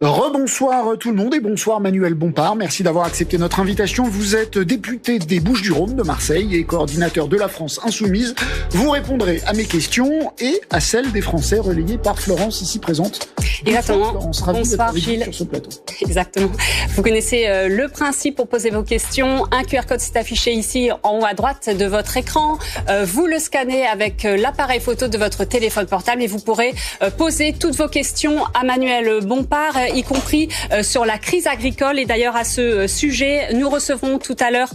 Rebonsoir tout le monde et bonsoir Manuel Bompard. Merci d'avoir accepté notre invitation. Vous êtes député des Bouches-du-Rhône de Marseille et coordinateur de la France Insoumise. Vous répondrez à mes questions et à celles des Français relayées par Florence ici présente. Exactement. Florence, bonsoir Gilles. Sur ce plateau. Exactement. Vous connaissez le principe pour poser vos questions. Un QR code s'est affiché ici en haut à droite de votre écran. Vous le scannez avec l'appareil photo de votre téléphone portable et vous pourrez poser toutes vos questions à Manuel Bompard, y compris sur la crise agricole. Et d'ailleurs, à ce sujet, nous recevrons tout à l'heure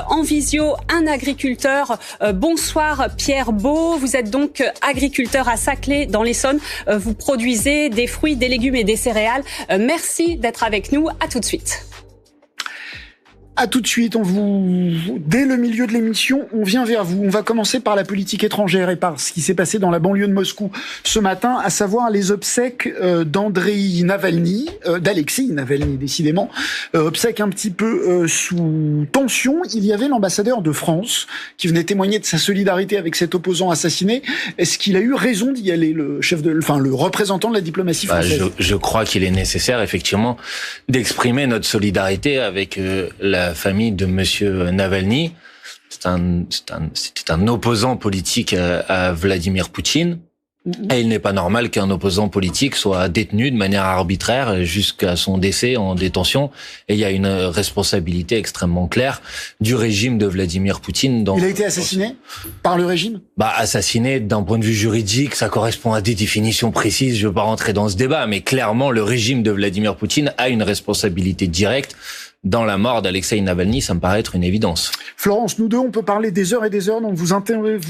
en visio un agriculteur. Bonsoir Pierre Beau. Vous êtes donc agriculteur à Saclay dans l'Essonne. Vous produisez des fruits, des légumes et des céréales. Merci d'être avec nous. À tout de suite. À tout de suite, dès le milieu de l'émission, on vient vers vous. On va commencer par la politique étrangère et par ce qui s'est passé dans la banlieue de Moscou ce matin, à savoir les obsèques d'Alexei Navalny, décidément. Obsèques un petit peu sous tension. Il y avait l'ambassadeur de France qui venait témoigner de sa solidarité avec cet opposant assassiné. Est-ce qu'il a eu raison d'y aller, le représentant de la diplomatie française? Je crois qu'il est nécessaire, effectivement, d'exprimer notre solidarité avec la famille de Monsieur Navalny. C'était un opposant politique à Vladimir Poutine. Et il n'est pas normal qu'un opposant politique soit détenu de manière arbitraire jusqu'à son décès en détention. Et il y a une responsabilité extrêmement claire du régime de Vladimir Poutine. Il a été assassiné par le régime ? Assassiné d'un point de vue juridique, ça correspond à des définitions précises. Je ne veux pas rentrer dans ce débat, mais clairement, le régime de Vladimir Poutine a une responsabilité directe dans la mort d'Alexei Navalny. Ça me paraît être une évidence. Florence, nous deux, on peut parler des heures et des heures, donc vous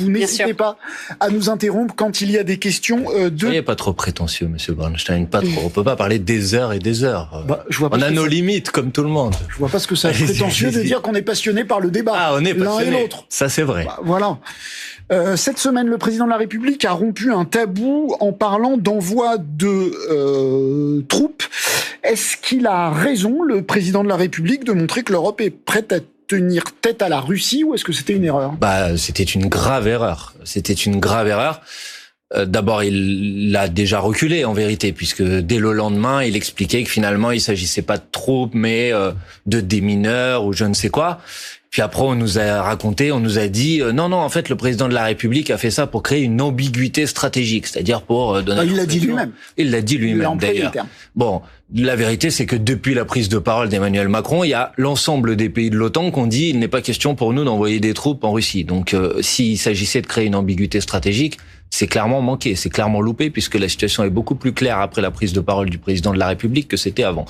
n'hésitez pas à nous interrompre quand il y a des questions Soyez pas trop prétentieux, monsieur Bernstein, pas trop. On peut pas parler des heures et des heures. On a nos limites, comme tout le monde. Je vois pas ce que ça est prétentieux de dire qu'on est passionné par le débat. On est passionné. L'un et l'autre. Ça, c'est vrai. Voilà. Cette semaine, le président de la République a rompu un tabou en parlant d'envoi de troupes. Est-ce qu'il a raison, le président de la République, de montrer que l'Europe est prête à tenir tête à la Russie, ou est-ce que c'était une erreur ? C'était une grave erreur. D'abord, il l'a déjà reculé, en vérité, puisque dès le lendemain, il expliquait que finalement, il s'agissait pas de troupes, mais de démineurs ou je ne sais quoi. Puis après, on nous a dit, non, en fait, le président de la République a fait ça pour créer une ambiguïté stratégique, c'est-à-dire pour donner... Il l'a dit lui-même. Il l'a dit lui-même, d'ailleurs. Bon, la vérité, c'est que depuis la prise de parole d'Emmanuel Macron, il y a l'ensemble des pays de l'OTAN qui ont dit, il n'est pas question pour nous d'envoyer des troupes en Russie. Donc, s'il s'agissait de créer une ambiguïté stratégique, c'est clairement manqué, c'est clairement loupé, puisque la situation est beaucoup plus claire après la prise de parole du président de la République que c'était avant.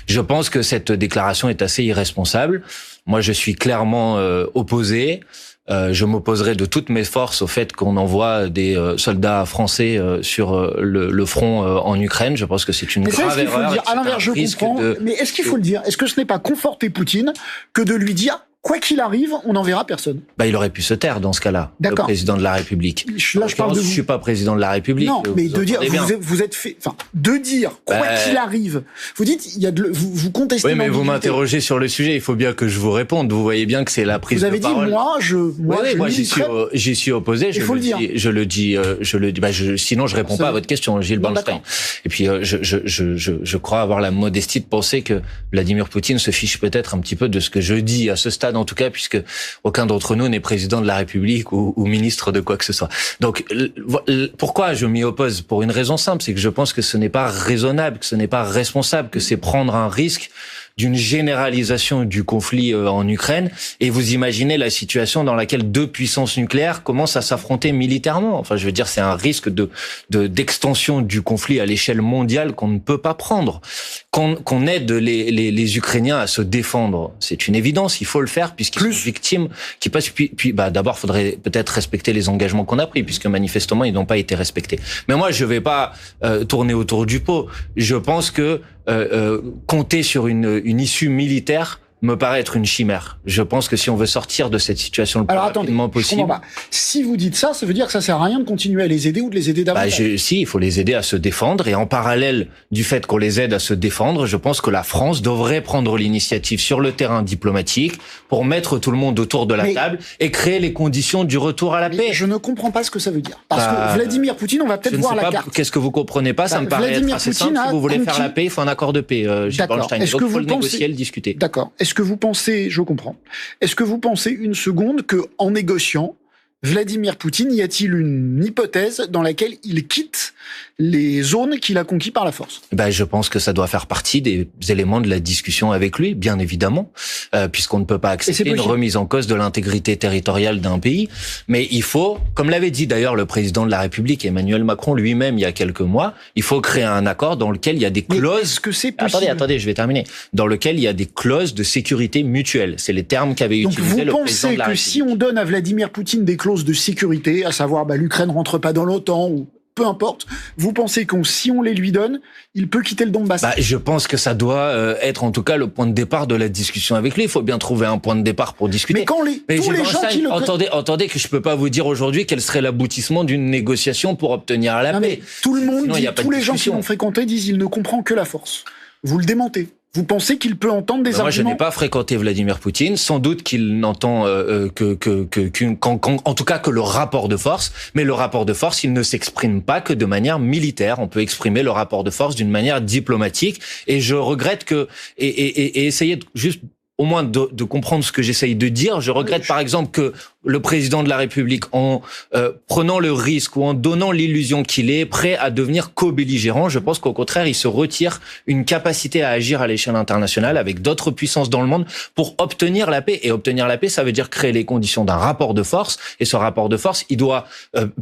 Je pense que cette déclaration est assez irresponsable. Moi, je suis clairement opposé. Je m'opposerai de toutes mes forces au fait qu'on envoie des soldats français sur le front en Ukraine. Je pense que c'est une grave erreur. À l'inverse, je comprends. Mais est-ce qu'il faut le dire ? Est-ce que ce n'est pas conforter Poutine que de lui dire, quoi qu'il arrive, on n'enverra personne ? Il aurait pu se taire dans ce cas-là, le président de la République. Là, je parle de vous. Je suis pas président de la République. Non, mais de dire, de dire, quoi qu'il arrive. Vous dites, vous contestez. Oui, mais vous m'interrogez sur le sujet. Il faut bien que je vous réponde. Vous voyez bien que c'est la prise de parole. Vous avez dit, moi, j'y suis opposé. Il faut le dire. Je le dis. Sinon, je réponds pas à votre question, Gilles Bernstein. Et puis, je crois avoir la modestie de penser que Vladimir Poutine se fiche peut-être un petit peu de ce que je dis à ce stade, en tout cas, puisque aucun d'entre nous n'est président de la République ou ministre de quoi que ce soit. Donc, pourquoi je m'y oppose ? Pour une raison simple, c'est que je pense que ce n'est pas raisonnable, que ce n'est pas responsable, que c'est prendre un risque d'une généralisation du conflit en Ukraine. Et vous imaginez la situation dans laquelle deux puissances nucléaires commencent à s'affronter militairement. Enfin, je veux dire, c'est un risque d'extension du conflit à l'échelle mondiale qu'on ne peut pas prendre. Qu'on aide les Ukrainiens à se défendre, c'est une évidence. Il faut le faire puisqu'ils sont victimes. D'abord, faudrait peut-être respecter les engagements qu'on a pris, puisque manifestement ils n'ont pas été respectés. Mais moi, je vais pas tourner autour du pot. Je pense que compter sur une issue militaire me paraît être une chimère. Je pense que si on veut sortir de cette situation le plus rapidement possible... Si vous dites ça, ça veut dire que ça sert à rien de continuer à les aider ou de les aider davantage. Si, il faut les aider à se défendre. Et en parallèle du fait qu'on les aide à se défendre, je pense que la France devrait prendre l'initiative sur le terrain diplomatique pour mettre tout le monde autour de la table et créer les conditions du retour à la paix. Je ne comprends pas ce que ça veut dire. Parce que Vladimir Poutine, on va peut-être voir la carte. Qu'est-ce que vous comprenez pas? Ça me paraît être assez simple. Si vous voulez faire la paix, il faut un accord de paix. D'accord. Est-ce que vous le négocier, le discuter. D'accord. Est-ce que vous pensez, je comprends, est-ce que vous pensez une seconde que en négociant, Vladimir Poutine, y a-t-il une hypothèse dans laquelle il quitte les zones qu'il a conquis par la force? Je pense que ça doit faire partie des éléments de la discussion avec lui, bien évidemment, puisqu'on ne peut pas accepter une remise en cause de l'intégrité territoriale d'un pays. Mais il faut, comme l'avait dit d'ailleurs le président de la République, Emmanuel Macron lui-même, il y a quelques mois, il faut créer un accord dans lequel il y a des clauses... Est-ce que c'est possible? Attendez, je vais terminer. Dans lequel il y a des clauses de sécurité mutuelle. C'est les termes qu'avait utilisé le président de la République. Donc vous pensez que si on donne à Vladimir Poutine des clauses de sécurité, à savoir l'Ukraine rentre pas dans l'OTAN ou peu importe, vous pensez que si on les lui donne, il peut quitter le Donbass? Je pense que ça doit être en tout cas le point de départ de la discussion avec lui. Il faut bien trouver un point de départ pour discuter. Mais quand tous les gens qui le... Entendez que je peux pas vous dire aujourd'hui quel serait l'aboutissement d'une négociation pour obtenir la paix. Tout le monde dit, tous les gens qui l'ont fréquenté disent il ne comprend que la force. Vous le démentez. Vous pensez qu'il peut entendre des arguments? Moi, je n'ai pas fréquenté Vladimir Poutine. Sans doute qu'il n'entend en tout cas que le rapport de force. Mais le rapport de force, il ne s'exprime pas que de manière militaire. On peut exprimer le rapport de force d'une manière diplomatique. Et je regrette que et essayer de juste au moins de comprendre ce que j'essaye de dire. Je regrette par exemple que le président de la République, en prenant le risque ou en donnant l'illusion qu'il est prêt à devenir co-belligérant, je pense qu'au contraire, il se retire une capacité à agir à l'échelle internationale avec d'autres puissances dans le monde pour obtenir la paix. Et obtenir la paix, ça veut dire créer les conditions d'un rapport de force. Et ce rapport de force, il doit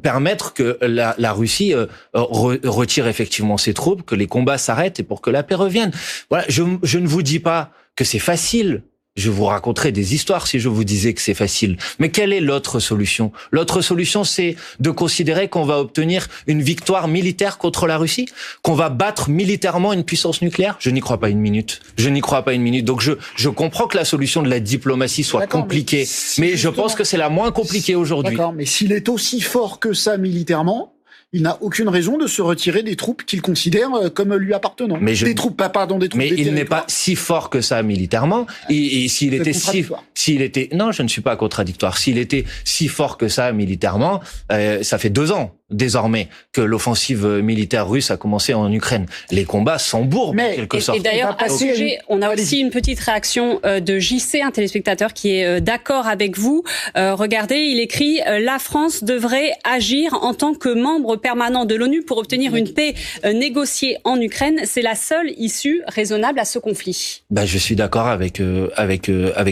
permettre que la Russie retire effectivement ses troupes, que les combats s'arrêtent et pour que la paix revienne. Voilà, je ne vous dis pas que c'est facile. Je vous raconterais des histoires si je vous disais que c'est facile. Mais quelle est l'autre solution? L'autre solution, c'est de considérer qu'on va obtenir une victoire militaire contre la Russie, qu'on va battre militairement une puissance nucléaire. Je n'y crois pas une minute. Donc je comprends que la solution de la diplomatie soit compliquée, mais je pense que c'est la moins compliquée aujourd'hui. D'accord, mais s'il est aussi fort que ça militairement, il n'a aucune raison de se retirer des troupes qu'il considère comme lui appartenant. Mais il n'est pas si fort que ça militairement. Et s'il était non, je ne suis pas contradictoire. S'il était si fort que ça militairement, ça fait 2 ans désormais que l'offensive militaire russe a commencé en Ukraine. Les combats s'embourbent en quelque sorte. Et d'ailleurs, à ce sujet, on a aussi une petite réaction de JC, un téléspectateur qui est d'accord avec vous. Regardez, il écrit « La France devrait agir en tant que membre permanent de l'ONU pour obtenir une paix négociée en Ukraine. C'est la seule issue raisonnable à ce conflit. » Je suis d'accord avec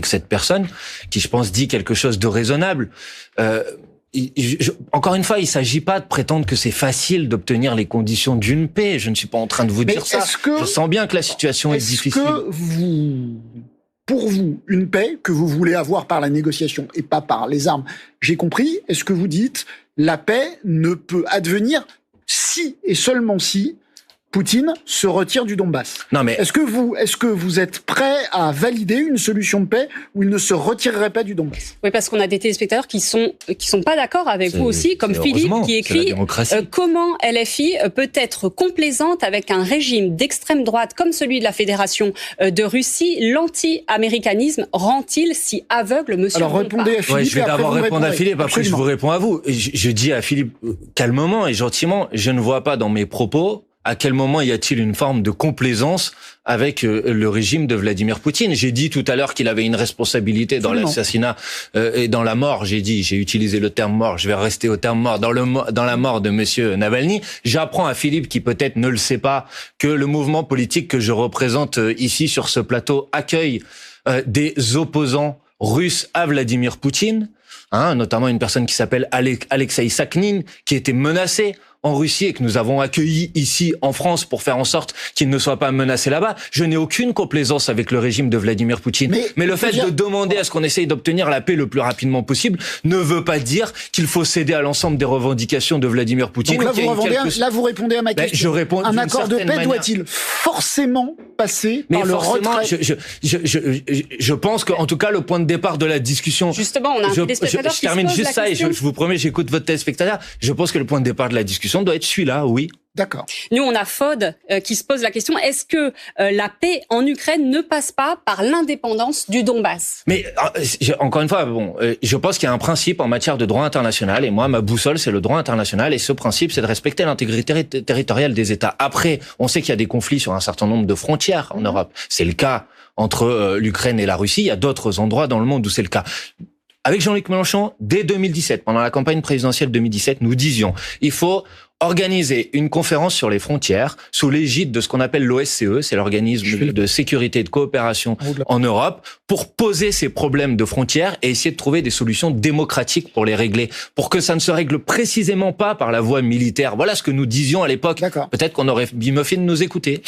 cette personne qui, je pense, dit quelque chose de raisonnable. Encore une fois, il s'agit pas de prétendre que c'est facile d'obtenir les conditions d'une paix. Je ne suis pas en train de vous dire ça. Je sens bien que la situation est difficile. Pour vous, une paix que vous voulez avoir par la négociation et pas par les armes, j'ai compris. Est-ce que vous dites la paix ne peut advenir si et seulement si Poutine se retire du Donbass? Non, mais est-ce que vous êtes prêt à valider une solution de paix où il ne se retirerait pas du Donbass? Oui, parce qu'on a des téléspectateurs qui sont pas d'accord avec vous aussi, comme Philippe qui écrit comment LFI peut être complaisante avec un régime d'extrême droite comme celui de la Fédération de Russie. L'anti-américanisme rend-il si aveugle, monsieur? Alors répondez à Philippe. Je vais d'abord répondre à Philippe, après je vous réponds à vous. Je dis à Philippe calmement et gentiment, je ne vois pas dans mes propos à quel moment y a-t-il une forme de complaisance avec le régime de Vladimir Poutine? J'ai dit tout à l'heure qu'il avait une responsabilité dans l'assassinat et dans la mort. J'ai utilisé le terme mort, je vais rester au terme mort, dans la mort de monsieur Navalny. J'apprends à Philippe, qui peut-être ne le sait pas, que le mouvement politique que je représente ici sur ce plateau accueille des opposants russes à Vladimir Poutine, notamment une personne qui s'appelle Alexei Sakhnine, qui était menacé en Russie et que nous avons accueillis ici en France pour faire en sorte qu'ils ne soient pas menacés là-bas. Je n'ai aucune complaisance avec le régime de Vladimir Poutine. Mais le fait de demander à ce qu'on essaye d'obtenir la paix le plus rapidement possible ne veut pas dire qu'il faut céder à l'ensemble des revendications de Vladimir Poutine. Donc là, vous répondez à ma question. Je réponds un accord de paix doit-il forcément passer par le retrait? Je pense qu'en tout cas, le point de départ de la discussion... Justement, on a un téléspectateur qui termine se pose juste ça et je vous promets, j'écoute votre téléspectateur. Je pense que le point de départ de la discussion doit être celui-là, oui. D'accord. Nous, on a Fod qui se pose la question, est-ce que la paix en Ukraine ne passe pas par l'indépendance du Donbass? Mais encore une fois, je pense qu'il y a un principe en matière de droit international et moi, ma boussole, c'est le droit international et ce principe, c'est de respecter l'intégrité territoriale des États. Après, on sait qu'il y a des conflits sur un certain nombre de frontières en Europe. C'est le cas entre l'Ukraine et la Russie. Il y a d'autres endroits dans le monde où c'est le cas. Avec Jean-Luc Mélenchon, dès 2017, pendant la campagne présidentielle 2017, nous disions, il faut organiser une conférence sur les frontières sous l'égide de ce qu'on appelle l'OSCE, c'est l'organisme de sécurité et de coopération en Europe, pour poser ces problèmes de frontières et essayer de trouver des solutions démocratiques pour les régler, pour que ça ne se règle précisément pas par la voie militaire. Voilà ce que nous disions à l'époque. Peut-être qu'on aurait bien fait de nous écouter.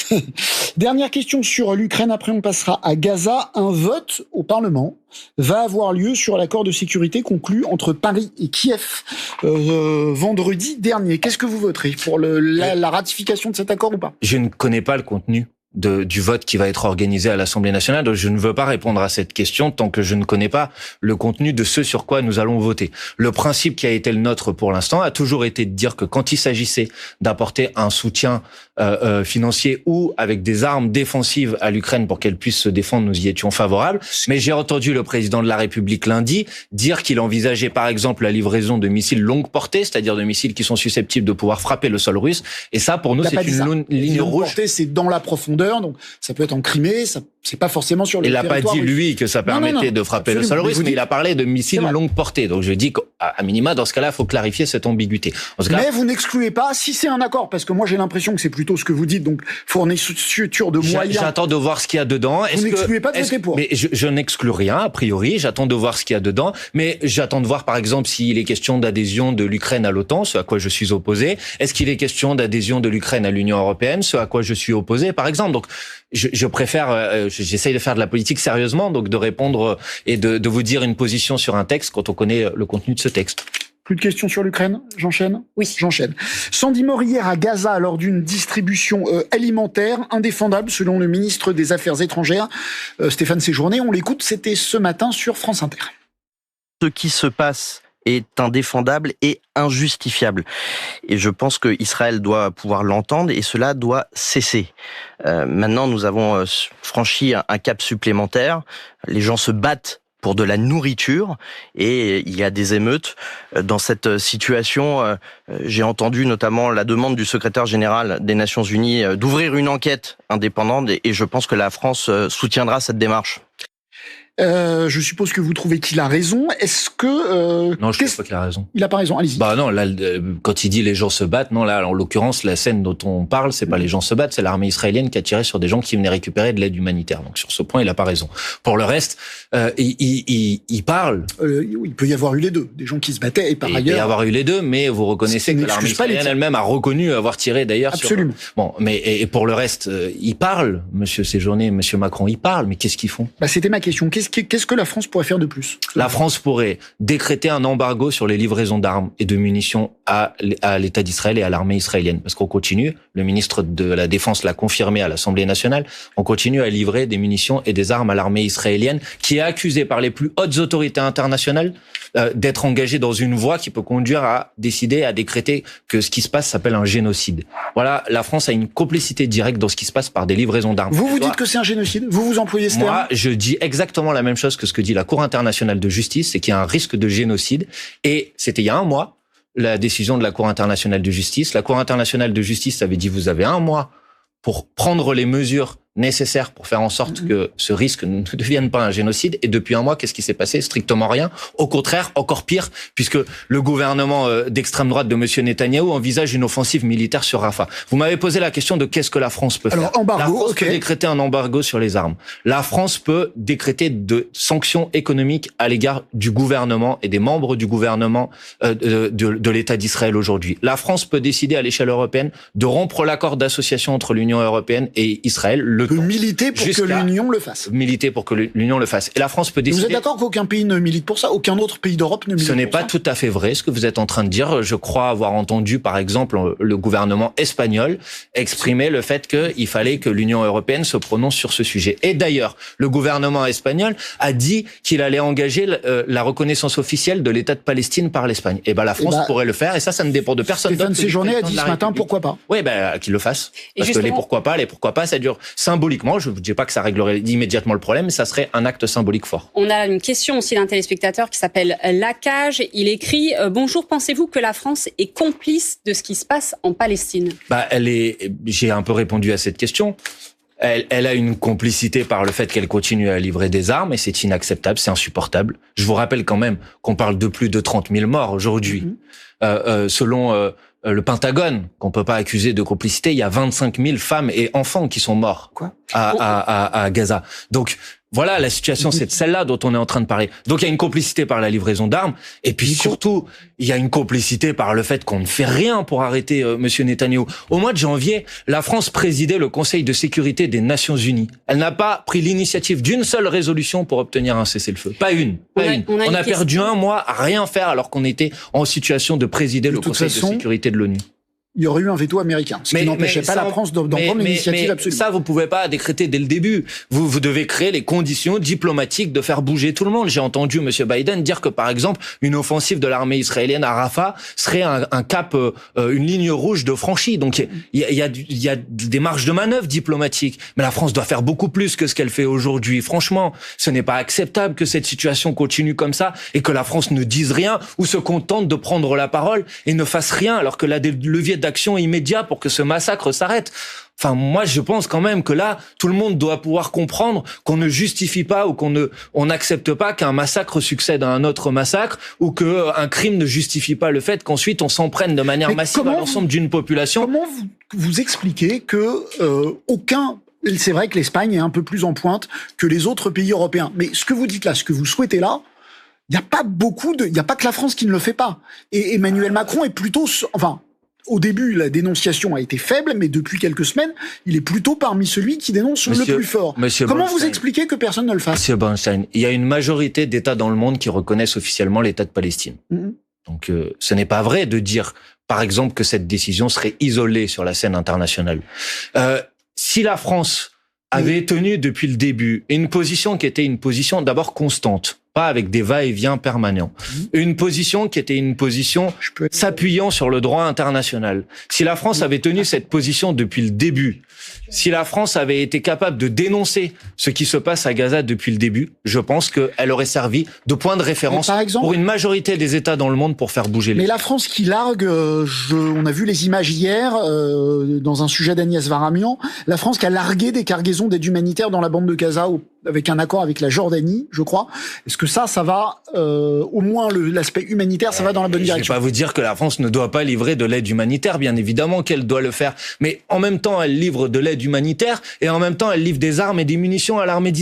Dernière question sur l'Ukraine, après on passera à Gaza. Un vote au Parlement va avoir lieu sur l'accord de sécurité conclu entre Paris et Kiev vendredi dernier. Qu'est-ce que vous voterez pour la ratification de cet accord ou pas? Je ne connais pas le contenu du vote qui va être organisé à l'Assemblée nationale. Donc je ne veux pas répondre à cette question tant que je ne connais pas le contenu de ce sur quoi nous allons voter. Le principe qui a été le nôtre pour l'instant a toujours été de dire que quand il s'agissait d'apporter un soutien financier ou avec des armes défensives à l'Ukraine pour qu'elle puisse se défendre, nous y étions favorables. Mais j'ai entendu le président de la République lundi dire qu'il envisageait par exemple la livraison de missiles longue portée, c'est-à-dire de missiles qui sont susceptibles de pouvoir frapper le sol russe. Et ça, pour nous, c'est une ligne rouge. Portée, c'est dans la profondeur, donc ça peut être en Crimée, c'est pas forcément sur le territoire russe. Il n'a pas dit, lui, que ça permettait de frapper le sol russe, mais il a parlé de missiles longue portée. Donc je dis qu'à minima, dans ce cas-là, il faut clarifier cette ambiguïté. Mais vous n'excluez pas, si c'est un accord, parce que moi j'ai l'impression que c'est plutôt ce que vous dites, donc fourniture de moyens. J'attends de voir ce qu'il y a dedans. Vous n'excluez pas de voter pour? Mais je n'exclus rien, a priori. J'attends de voir ce qu'il y a dedans. Mais j'attends de voir, par exemple, s'il est question d'adhésion de l'Ukraine à l'OTAN, ce à quoi je suis opposé. Est-ce qu'il est question d'adhésion de l'Ukraine à l'Union européenne, ce à quoi je suis opposé, par exemple. Donc, je préfère, j'essaye de faire de la politique sérieusement, donc de répondre et de vous dire une position sur un texte quand on connaît le contenu de ce texte. Plus de questions sur l'Ukraine? J'enchaîne? Oui. J'enchaîne. 110 morts hier à Gaza lors d'une distribution alimentaire indéfendable selon le ministre des Affaires étrangères, Stéphane Séjourné. On l'écoute, c'était ce matin sur France Inter. Ce qui se passe est indéfendable et injustifiable. Et je pense qu'Israël doit pouvoir l'entendre et cela doit cesser. Maintenant, nous avons franchi un cap supplémentaire. Les gens se battent pour de la nourriture et il y a des émeutes. Dans cette situation, j'ai entendu notamment la demande du secrétaire général des Nations Unies d'ouvrir une enquête indépendante et je pense que la France soutiendra cette démarche. Je suppose que vous trouvez qu'il a raison. Est-ce que non, je ne trouve pas qu'il a raison. Il a pas raison. Allez-y. Bah non, là, quand il dit les gens se battent, non, là, en l'occurrence, la scène dont on parle, c'est pas les gens se battent, c'est l'armée israélienne qui a tiré sur des gens qui venaient récupérer de l'aide humanitaire. Donc sur ce point, il a pas raison. Pour le reste, il parle. Il peut y avoir eu les deux, des gens qui se battaient et par ailleurs. Il peut y avoir eu les deux, mais vous reconnaissez que l'armée israélienne elle-même a reconnu avoir tiré d'ailleurs. Absolument. Bon, mais et pour le reste, il parle, Monsieur Séjourné, Monsieur Macron, ils parlent, mais qu'est-ce qu'ils font? Bah c'était ma question. Qu'est-ce que la France pourrait faire de plus? La France pourrait décréter un embargo sur les livraisons d'armes et de munitions à l'État d'Israël et à l'armée israélienne. Parce qu'on continue, le ministre de la Défense l'a confirmé à l'Assemblée nationale, on continue à livrer des munitions et des armes à l'armée israélienne qui est accusée par les plus hautes autorités internationales d'être engagée dans une voie qui peut conduire à décider, à décréter que ce qui se passe s'appelle un génocide. Voilà, la France a une complicité directe dans ce qui se passe par des livraisons d'armes. Vous dites que c'est un génocide? Vous employez ce terme? Moi, je dis exactement la même chose que ce que dit la Cour internationale de justice, c'est qu'il y a un risque de génocide. Et c'était il y a un mois, la décision de la Cour internationale de justice. La Cour internationale de justice avait dit, vous avez un mois pour prendre les mesures nécessaires pour faire en sorte que ce risque ne devienne pas un génocide. Et depuis un mois, qu'est-ce qui s'est passé? Strictement rien. Au contraire, encore pire, puisque le gouvernement d'extrême droite de M. Netanyahou envisage une offensive militaire sur Rafah. Vous m'avez posé la question de qu'est-ce que la France peut faire. Embargo, la France peut décréter un embargo sur les armes. La France peut décréter de sanctions économiques à l'égard du gouvernement et des membres du gouvernement de l'État d'Israël aujourd'hui. La France peut décider à l'échelle européenne de rompre l'accord d'association entre l'Union européenne et Israël. Militer pour que l'Union le fasse. Militer pour que l'Union le fasse. Et la France peut décider... Vous êtes d'accord qu'aucun pays ne milite pour ça? Aucun autre pays d'Europe ne milite pour ça? Ce n'est pas tout à fait vrai ce que vous êtes en train de dire. Je crois avoir entendu, par exemple, le gouvernement espagnol exprimer le fait qu'il fallait que l'Union européenne se prononce sur ce sujet. Et d'ailleurs, le gouvernement espagnol a dit qu'il allait engager la reconnaissance officielle de l'État de Palestine par l'Espagne. Et la France pourrait le faire. Et ça ne dépend de personne d'autre. Stéphane Séjourné a dit ce matin, pourquoi pas? Oui, qu'il le fasse. Parce que les pourquoi pas, ça dure symboliquement. Je ne dis pas que ça réglerait immédiatement le problème, mais ça serait un acte symbolique fort. On a une question aussi d'un téléspectateur qui s'appelle Lacage. Il écrit « Bonjour, pensez-vous que la France est complice de ce qui se passe en Palestine ?» J'ai un peu répondu à cette question. Elle a une complicité par le fait qu'elle continue à livrer des armes et c'est inacceptable, c'est insupportable. Je vous rappelle quand même qu'on parle de plus de 30 000 morts aujourd'hui. Selon le Pentagone, qu'on peut pas accuser de complicité, il y a 25 000 femmes et enfants qui sont morts à Gaza. Donc voilà, la situation, c'est celle-là dont on est en train de parler. Donc il y a une complicité par la livraison d'armes, et puis surtout, il y a une complicité par le fait qu'on ne fait rien pour arrêter Monsieur Netanyahou. Au mois de janvier, la France présidait le Conseil de sécurité des Nations Unies. Elle n'a pas pris l'initiative d'une seule résolution pour obtenir un cessez-le-feu. Pas une. On a perdu un mois à rien faire alors qu'on était en situation de présider le Conseil de sécurité de l'ONU. Il y aurait eu un veto américain, ce qui n'empêchait pas la France d'en prendre l'initiative absolue. Ça, vous pouvez pas décréter dès le début. Vous devez créer les conditions diplomatiques de faire bouger tout le monde. J'ai entendu M. Biden dire que, par exemple, une offensive de l'armée israélienne à Rafah serait un cap, une ligne rouge de franchie. Donc, il y a des marges de manœuvre diplomatiques. Mais la France doit faire beaucoup plus que ce qu'elle fait aujourd'hui. Franchement, ce n'est pas acceptable que cette situation continue comme ça et que la France ne dise rien ou se contente de prendre la parole et ne fasse rien alors que des leviers d'action immédiat pour que ce massacre s'arrête. Enfin, moi, je pense quand même que là, tout le monde doit pouvoir comprendre qu'on ne justifie pas ou on n'accepte pas qu'un massacre succède à un autre massacre ou qu'un crime ne justifie pas le fait qu'ensuite on s'en prenne de manière massive à l'ensemble d'une population. Comment vous expliquez que c'est vrai que l'Espagne est un peu plus en pointe que les autres pays européens, mais ce que vous dites là, ce que vous souhaitez là, il n'y a pas que la France qui ne le fait pas. Et Emmanuel Macron est plutôt, au début, la dénonciation a été faible, mais depuis quelques semaines, il est plutôt parmi celui qui dénonce le plus fort. Comment vous expliquez que personne ne le fasse? Monsieur Bernstein, il y a une majorité d'États dans le monde qui reconnaissent officiellement l'État de Palestine. Donc, ce n'est pas vrai de dire, par exemple, que cette décision serait isolée sur la scène internationale. Si la France avait tenu depuis le début une position qui était une position d'abord constante, pas avec des va-et-vient permanents. Une position qui était une position s'appuyant sur le droit international. Si la France avait tenu cette position depuis le début, si la France avait été capable de dénoncer ce qui se passe à Gaza depuis le début, je pense qu'elle aurait servi de point de référence pour une majorité des États dans le monde pour faire bouger les choses. Mais la France qui largue, on a vu les images hier, dans un sujet d'Agnès Varamian, la France qui a largué des cargaisons d'aide humanitaire dans la bande de Gaza avec un accord avec la Jordanie, je crois. Est-ce que ça va, au moins l'aspect humanitaire, ça va dans la bonne direction? Je vais pas vous dire que la France ne doit pas livrer de l'aide humanitaire, bien évidemment qu'elle doit le faire. Mais en même temps, elle livre de l'aide humanitaire et en même temps, elle livre des armes et des munitions à l'armée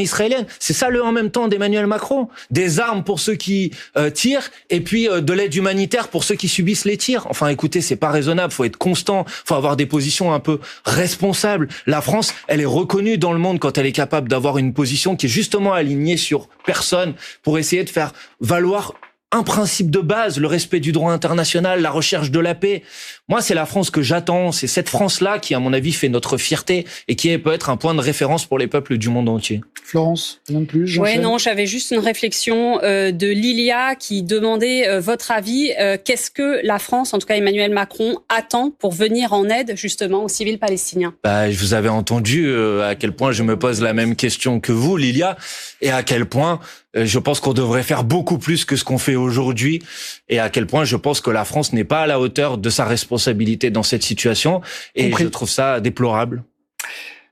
israélienne. C'est ça le en même temps d'Emmanuel Macron. Des armes pour ceux qui tirent et puis de l'aide humanitaire pour ceux qui subissent les tirs. Enfin, écoutez, c'est pas raisonnable. Faut être constant. Faut avoir des positions un peu responsables. La France, elle est reconnue dans le monde quand elle est capable d'avoir une position qui est justement alignée sur personne pour essayer de faire valoir un principe de base, le respect du droit international, la recherche de la paix. Moi, c'est la France que j'attends. C'est cette France-là qui, à mon avis, fait notre fierté et qui peut être un point de référence pour les peuples du monde entier. Florence, rien de plus? Oui, non, j'avais juste une réflexion de Lilia qui demandait votre avis. Qu'est-ce que la France, en tout cas Emmanuel Macron, attend pour venir en aide justement aux civils palestiniens? Je vous avais entendu à quel point je me pose la même question que vous, Lilia, et à quel point je pense qu'on devrait faire beaucoup plus que ce qu'on fait aujourd'hui, et à quel point je pense que la France n'est pas à la hauteur de sa responsabilité dans cette situation, et je trouve ça déplorable.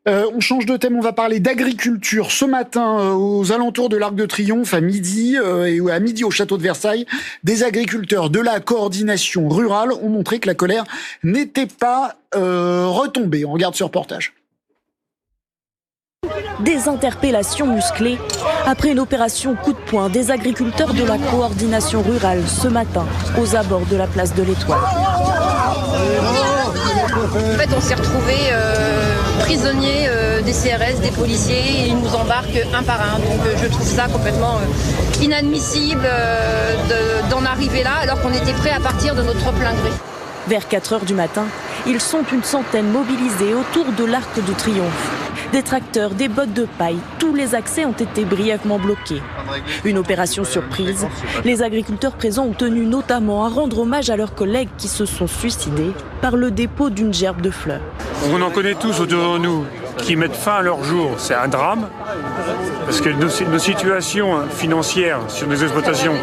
On change de thème, on va parler d'agriculture. Ce matin, aux alentours de l'Arc de Triomphe, à midi, et à midi au château de Versailles, des agriculteurs de la coordination rurale ont montré que la colère n'était pas retombée. On regarde ce reportage. Des interpellations musclées après une opération coup de poing des agriculteurs de la coordination rurale ce matin aux abords de la place de l'Étoile. En fait, on s'est retrouvés prisonniers des CRS, des policiers, et ils nous embarquent un par un. Donc je trouve ça complètement inadmissible d'en arriver là alors qu'on était prêts à partir de notre plein gré. Vers 4h du matin, ils sont une centaine mobilisés autour de l'Arc de Triomphe. Des tracteurs, des bottes de paille, tous les accès ont été brièvement bloqués. Une opération surprise. Les agriculteurs présents ont tenu notamment à rendre hommage à leurs collègues qui se sont suicidés par le dépôt d'une gerbe de fleurs. On en connaît tous autour de nous qui mettent fin à leur jour. C'est un drame parce que nos situations financières sur nos exploitations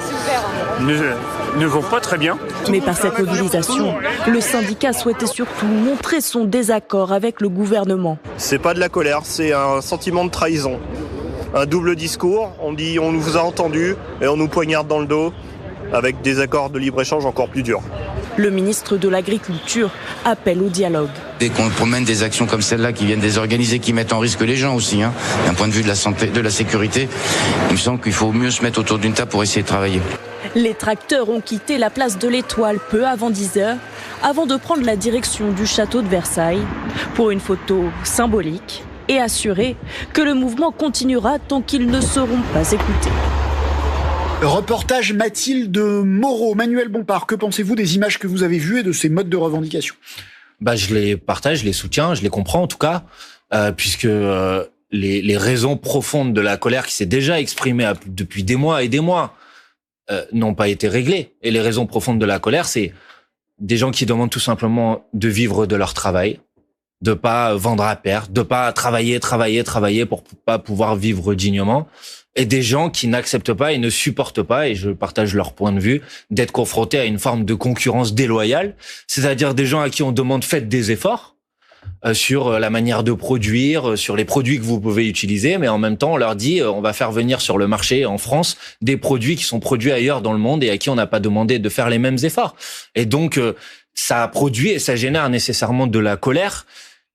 ne vont pas très bien. Mais par cette mobilisation, le syndicat souhaitait surtout montrer son désaccord avec le gouvernement. C'est pas de la colère, c'est un sentiment de trahison. Un double discours, on dit on vous a entendu et on nous poignarde dans le dos avec des accords de libre-échange encore plus durs. Le ministre de l'Agriculture appelle au dialogue. Dès qu'on promène des actions comme celle-là qui viennent désorganiser, qui mettent en risque les gens aussi, d'un point de vue de la santé, de la sécurité, il me semble qu'il faut mieux se mettre autour d'une table pour essayer de travailler. Les tracteurs ont quitté la place de l'Étoile peu avant 10h, avant de prendre la direction du château de Versailles pour une photo symbolique et assurer que le mouvement continuera tant qu'ils ne seront pas écoutés. Reportage Mathilde Moreau. Manuel Bompard, que pensez-vous des images que vous avez vues et de ces modes de revendication ? Je les partage, je les soutiens, je les comprends en tout cas, puisque les raisons profondes de la colère qui s'est déjà exprimée depuis des mois et des mois n'ont pas été réglées. Et les raisons profondes de la colère, c'est des gens qui demandent tout simplement de vivre de leur travail, de pas vendre à perte, de pas travailler pour pas pouvoir vivre dignement, et des gens qui n'acceptent pas et ne supportent pas, et je partage leur point de vue, d'être confrontés à une forme de concurrence déloyale, c'est-à-dire des gens à qui on demande faites des efforts sur la manière de produire, sur les produits que vous pouvez utiliser, mais en même temps on leur dit on va faire venir sur le marché en France des produits qui sont produits ailleurs dans le monde et à qui on n'a pas demandé de faire les mêmes efforts. Et donc ça produit et ça génère nécessairement de la colère.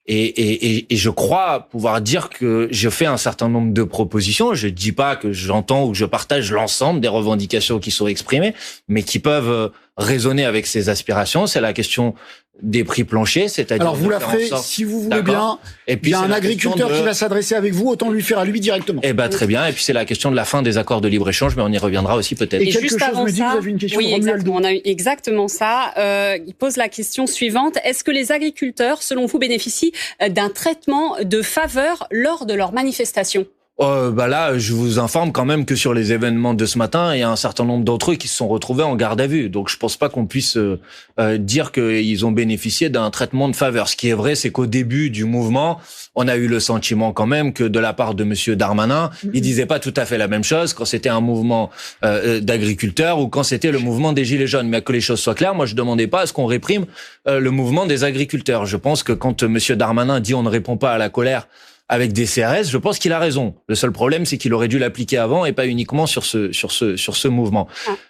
Et je crois pouvoir dire que je fais un certain nombre de propositions. Je dis pas que j'entends ou que je partage l'ensemble des revendications qui sont exprimées, mais qui peuvent résonner avec ces aspirations. C'est la question des prix planchers, c'est-à-dire... Alors vous la ferez, si vous voulez bien. Et puis il y a un agriculteur qui va s'adresser avec vous, autant lui faire à lui directement. Très bien. Et puis c'est la question de la fin des accords de libre-échange, mais on y reviendra aussi peut-être. Et quelque chose me dit que vous avez une question. Oui, exactement. On a eu exactement ça. Il pose la question suivante. Est-ce que les agriculteurs, selon vous, bénéficient d'un traitement de faveur lors de leurs manifestations ? Là, je vous informe quand même que sur les événements de ce matin, il y a un certain nombre d'entre eux qui se sont retrouvés en garde à vue. Donc, je pense pas qu'on puisse dire qu'ils ont bénéficié d'un traitement de faveur. Ce qui est vrai, c'est qu'au début du mouvement, on a eu le sentiment quand même que de la part de Monsieur Darmanin, il disait pas tout à fait la même chose quand c'était un mouvement d'agriculteurs ou quand c'était le mouvement des Gilets jaunes. Mais que les choses soient claires, moi, je demandais pas à ce qu'on réprime le mouvement des agriculteurs. Je pense que quand Monsieur Darmanin dit on ne répond pas à la colère avec des CRS, je pense qu'il a raison. Le seul problème, c'est qu'il aurait dû l'appliquer avant et pas uniquement sur ce mouvement.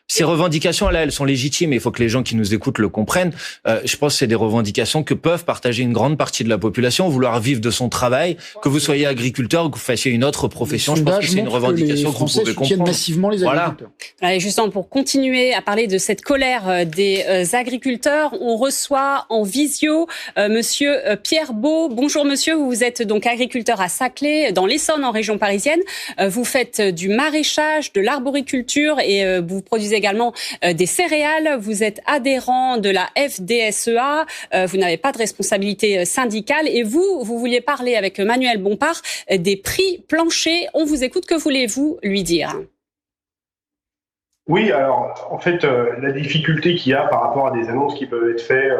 Ces revendications, là, elles sont légitimes et il faut que les gens qui nous écoutent le comprennent. Je pense que c'est des revendications que peuvent partager une grande partie de la population, vouloir vivre de son travail, que vous soyez agriculteur ou que vous fassiez une autre profession. Je pense que c'est une revendication que vous pouvez comprendre. Massivement les agriculteurs. Voilà. Et justement, pour continuer à parler de cette colère des agriculteurs, on reçoit en visio Monsieur Pierre Beau. Bonjour monsieur, vous êtes donc agriculteur à Saclay, dans l'Essonne, en région parisienne. Vous faites du maraîchage, de l'arboriculture et vous produisez également des céréales. Vous êtes adhérent de la FDSEA. Vous n'avez pas de responsabilité syndicale. Et vous vouliez parler avec Manuel Bompard des prix planchers. On vous écoute. Que voulez-vous lui dire ? Oui, alors en fait, la difficulté qu'il y a par rapport à des annonces qui peuvent être faites,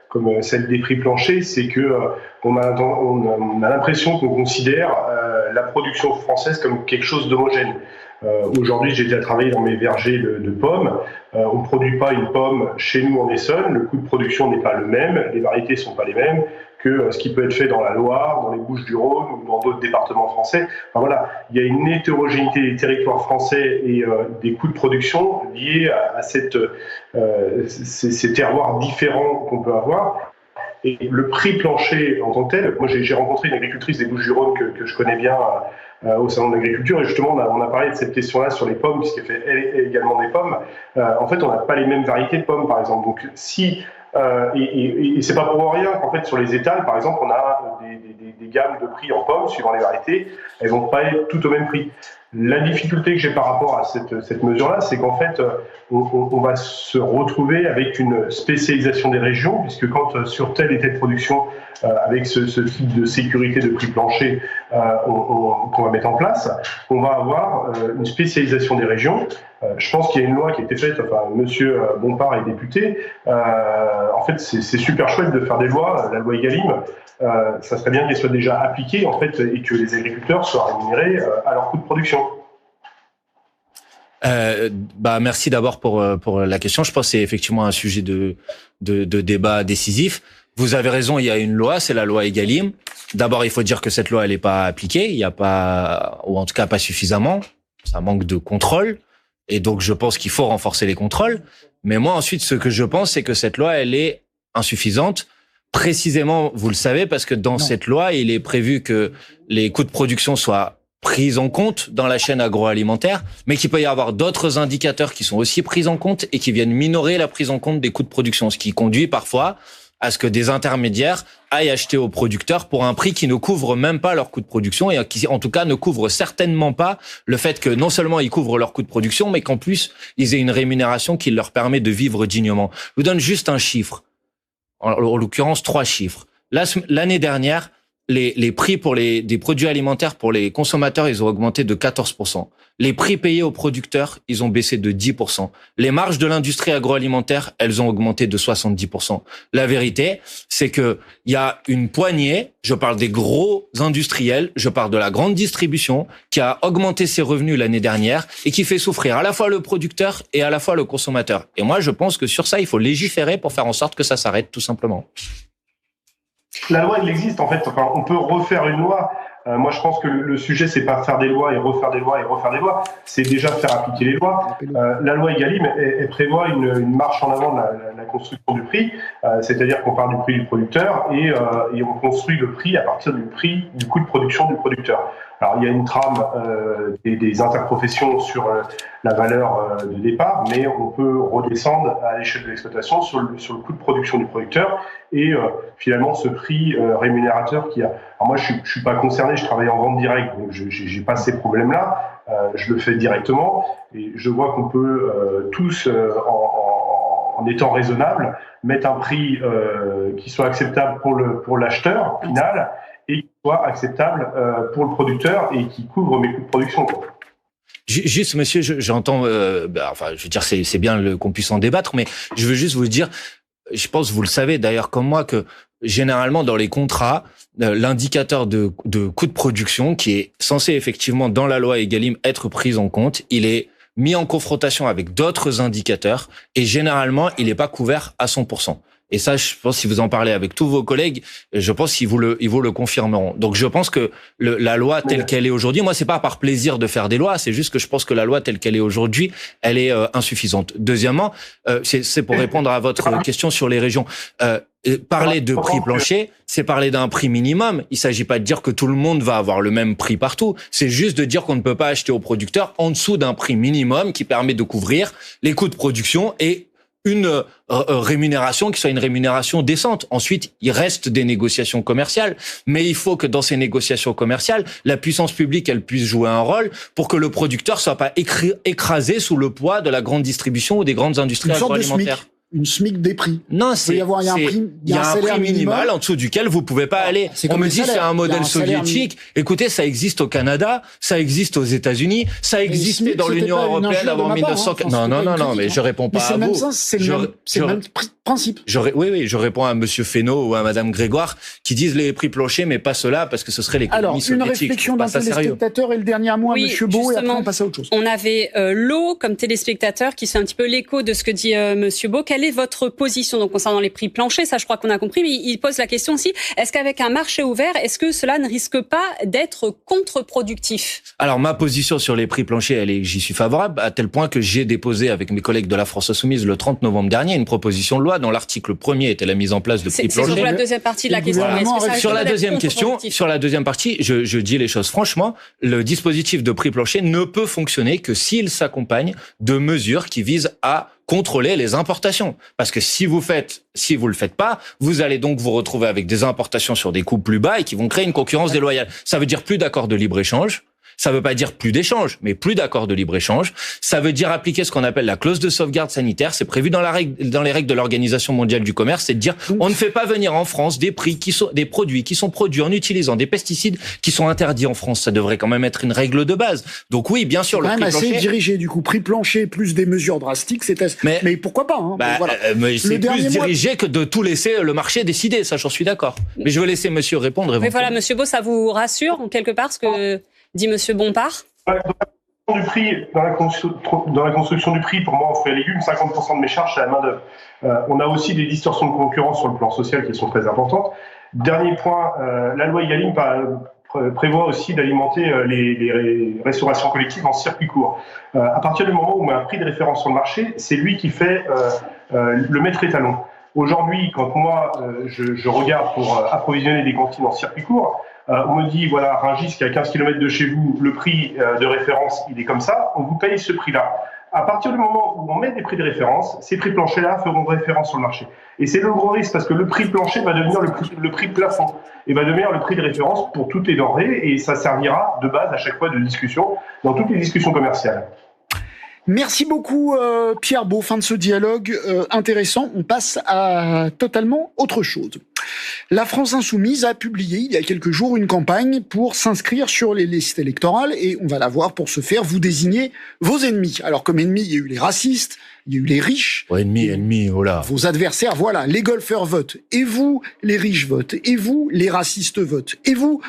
comme celle des prix planchers, c'est que on a l'impression qu'on considère la production française comme quelque chose d'homogène. Aujourd'hui, j'ai déjà travaillé dans mes vergers de pommes. On ne produit pas une pomme chez nous en Essonne. Le coût de production n'est pas le même. Les variétés ne sont pas les mêmes que ce qui peut être fait dans la Loire, dans les Bouches-du-Rhône ou dans d'autres départements français. Enfin, voilà, il y a une hétérogénéité des territoires français et des coûts de production liés à ces terroirs différents qu'on peut avoir. Et le prix plancher en tant que tel, moi j'ai rencontré une agricultrice des Bouches-du-Rhône que je connais bien au salon de l'agriculture, et justement on a parlé de cette question-là sur les pommes, puisqu'elle fait elle également des pommes. En fait, on n'a pas les mêmes variétés de pommes, par exemple. Donc si et c'est pas pour rien qu'en fait sur les étals, par exemple, on a des gammes de prix en pommes suivant les variétés, elles vont pas être toutes au même prix. La difficulté que j'ai par rapport à cette mesure-là, c'est qu'en fait, on va se retrouver avec une spécialisation des régions, puisque quand sur telle et telle production, avec ce type de sécurité de prix plancher qu'on va mettre en place, on va avoir une spécialisation des régions. Je pense qu'il y a une loi qui a été faite, enfin, Monsieur Bompard est député. En fait, c'est super chouette de faire des lois, la loi Egalim. Ça serait bien qu'elle soit déjà appliquée, en fait, et que les agriculteurs soient rémunérés à leur coût de production. Merci d'abord pour la question. Je pense que c'est effectivement un sujet de débat décisif. Vous avez raison, il y a une loi, c'est la loi Egalim. D'abord, il faut dire que cette loi, elle n'est pas appliquée, il y a pas, ou en tout cas pas suffisamment. Ça manque de contrôle. Et donc, je pense qu'il faut renforcer les contrôles. Mais moi, ensuite, ce que je pense, c'est que cette loi, elle est insuffisante. Précisément, vous le savez, parce que dans cette loi, il est prévu que les coûts de production soient pris en compte dans la chaîne agroalimentaire, mais qu'il peut y avoir d'autres indicateurs qui sont aussi pris en compte et qui viennent minorer la prise en compte des coûts de production, ce qui conduit parfois à ce que des intermédiaires aillent acheter aux producteurs pour un prix qui ne couvre même pas leur coût de production et qui, en tout cas, ne couvre certainement pas le fait que non seulement ils couvrent leur coût de production, mais qu'en plus, ils aient une rémunération qui leur permet de vivre dignement. Je vous donne juste un chiffre. En l'occurrence, 3 chiffres. L'année dernière, les prix des produits alimentaires pour les consommateurs, ils ont augmenté de 14%. Les prix payés aux producteurs, ils ont baissé de 10%. Les marges de l'industrie agroalimentaire, elles ont augmenté de 70%. La vérité, c'est que il y a une poignée, je parle des gros industriels, je parle de la grande distribution, qui a augmenté ses revenus l'année dernière et qui fait souffrir à la fois le producteur et à la fois le consommateur. Et moi, je pense que sur ça, il faut légiférer pour faire en sorte que ça s'arrête, tout simplement. La loi, elle existe, en fait. Enfin, on peut refaire une loi. Moi, je pense que le sujet, c'est pas faire des lois et refaire des lois et refaire des lois. C'est déjà faire appliquer les lois. La loi Egalim, elle prévoit une marche en avant de la construction du prix. C'est-à-dire qu'on part du prix du producteur et on construit le prix à partir du coût de production du producteur. Alors, il y a une trame des interprofessions sur la valeur de départ, mais on peut redescendre à l'échelle de l'exploitation sur le coût de production du producteur et finalement ce prix rémunérateur qui a. Alors moi, je suis pas concerné, je travaille en vente directe, donc j'ai pas ces problèmes-là. Je le fais directement et je vois qu'on peut tous, en étant raisonnable, mettre un prix qui soit acceptable pour l'acheteur final et qui soit acceptable pour le producteur et qui couvre mes coûts de production. Juste, monsieur, j'entends, je veux dire, c'est bien qu'on puisse en débattre, mais je veux juste vous dire, je pense, vous le savez d'ailleurs comme moi, que généralement dans les contrats, l'indicateur de coût de production, qui est censé effectivement dans la loi Egalim être pris en compte, il est mis en confrontation avec d'autres indicateurs et généralement, il n'est pas couvert à 100%. Et ça, je pense, si vous en parlez avec tous vos collègues, je pense qu'ils vous le confirmeront. Donc, je pense que la loi telle qu'elle est aujourd'hui, moi, c'est pas par plaisir de faire des lois, c'est juste que je pense que la loi telle qu'elle est aujourd'hui, elle est insuffisante. Deuxièmement, c'est pour répondre à votre question sur les régions. Parler de prix plancher, c'est parler d'un prix minimum. Il s'agit pas de dire que tout le monde va avoir le même prix partout. C'est juste de dire qu'on ne peut pas acheter aux producteurs en dessous d'un prix minimum qui permet de couvrir les coûts de production et une rémunération qui soit une rémunération décente. Ensuite, il reste des négociations commerciales, mais il faut que dans ces négociations commerciales, la puissance publique, elle puisse jouer un rôle pour que le producteur soit pas écrasé sous le poids de la grande distribution ou des grandes industries agroalimentaires. une SMIC des prix. Non, il y a un salaire prix minimal en dessous duquel vous pouvez pas aller. On me dit c'est un modèle soviétique. Écoutez, ça existe au Canada, ça existe aux États-Unis, ça existait dans l'Union européenne avant 1900. Non, mais je réponds pas à vous. C'est le même principe. Oui, je réponds à Monsieur Fesneau ou à Madame Grégoire qui disent les prix planchers, mais pas cela parce que ce serait l'économie soviétique. Alors, une réflexion d'un téléspectateur et le dernier mot à Monsieur Beau et après on passe à autre chose. On avait Lo comme téléspectateur qui fait un petit peu l'écho de ce que dit Monsieur Beau. Quelle est votre position donc concernant les prix planchers? Ça, je crois qu'on a compris, mais il pose la question aussi, est-ce qu'avec un marché ouvert, est-ce que cela ne risque pas d'être contre-productif? Alors, ma position sur les prix planchers, j'y suis favorable, à tel point que j'ai déposé avec mes collègues de la France Insoumise le 30 novembre dernier une proposition de loi dont l'article 1er était la mise en place de prix planchers. C'est sur la deuxième partie de la question. Sur la deuxième question, sur la deuxième partie, je dis les choses franchement, le dispositif de prix plancher ne peut fonctionner que s'il s'accompagne de mesures qui visent à contrôler les importations. Parce que si vous le faites pas, vous allez donc vous retrouver avec des importations sur des coûts plus bas et qui vont créer une concurrence déloyale. Ça veut dire plus d'accords de libre-échange. Ça veut pas dire plus d'échanges, mais plus d'accords de libre-échange. Ça veut dire appliquer ce qu'on appelle la clause de sauvegarde sanitaire. C'est prévu dans les règles de l'Organisation mondiale du commerce. C'est de dire, on ne fait pas venir en France des produits qui sont produits en utilisant des pesticides qui sont interdits en France. Ça devrait quand même être une règle de base. Donc oui, bien sûr, le prix plancher. C'est quand même assez dirigé, du coup. Prix plancher plus des mesures drastiques, mais pourquoi pas, hein. Mais c'est plus dirigé que de tout laisser le marché décider. Ça, j'en suis d'accord. Mais je vais laisser monsieur répondre. Mais voilà, Monsieur Beau, ça vous rassure, en quelque part, ce que dit Monsieur Bompard? Dans la construction du prix, pour moi, en fruits et légumes, 50% de mes charges, c'est la main-d'œuvre. On a aussi des distorsions de concurrence sur le plan social qui sont très importantes. Dernier point, la loi Egalim prévoit aussi d'alimenter les restaurations collectives en circuit court. À partir du moment où on met un prix de référence sur le marché, c'est lui qui fait le maître étalon. Aujourd'hui, quand moi, je regarde pour approvisionner des cantines en circuit court, on me dit, voilà, Rungis, qui est à 15 km de chez vous, le prix de référence, il est comme ça, on vous paye ce prix-là. À partir du moment où on met des prix de référence, ces prix planchers-là feront référence sur le marché. Et c'est le gros risque, parce que le prix plancher va devenir le prix plafond, et va devenir le prix de référence pour toutes les denrées, et ça servira de base à chaque fois de discussion, dans toutes les discussions commerciales. Merci beaucoup Pierre Beau, fin de ce dialogue intéressant. On passe à totalement autre chose. La France Insoumise a publié il y a quelques jours une campagne pour s'inscrire sur les listes électorales et on va la voir pour ce faire. Vous désignez vos ennemis. Alors comme ennemis, il y a eu les racistes, il y a eu les riches. Oh, ennemis, oh là. Vos adversaires, voilà, les golfeurs votent. Et vous, les riches votent. Et vous, les racistes votent. Et vous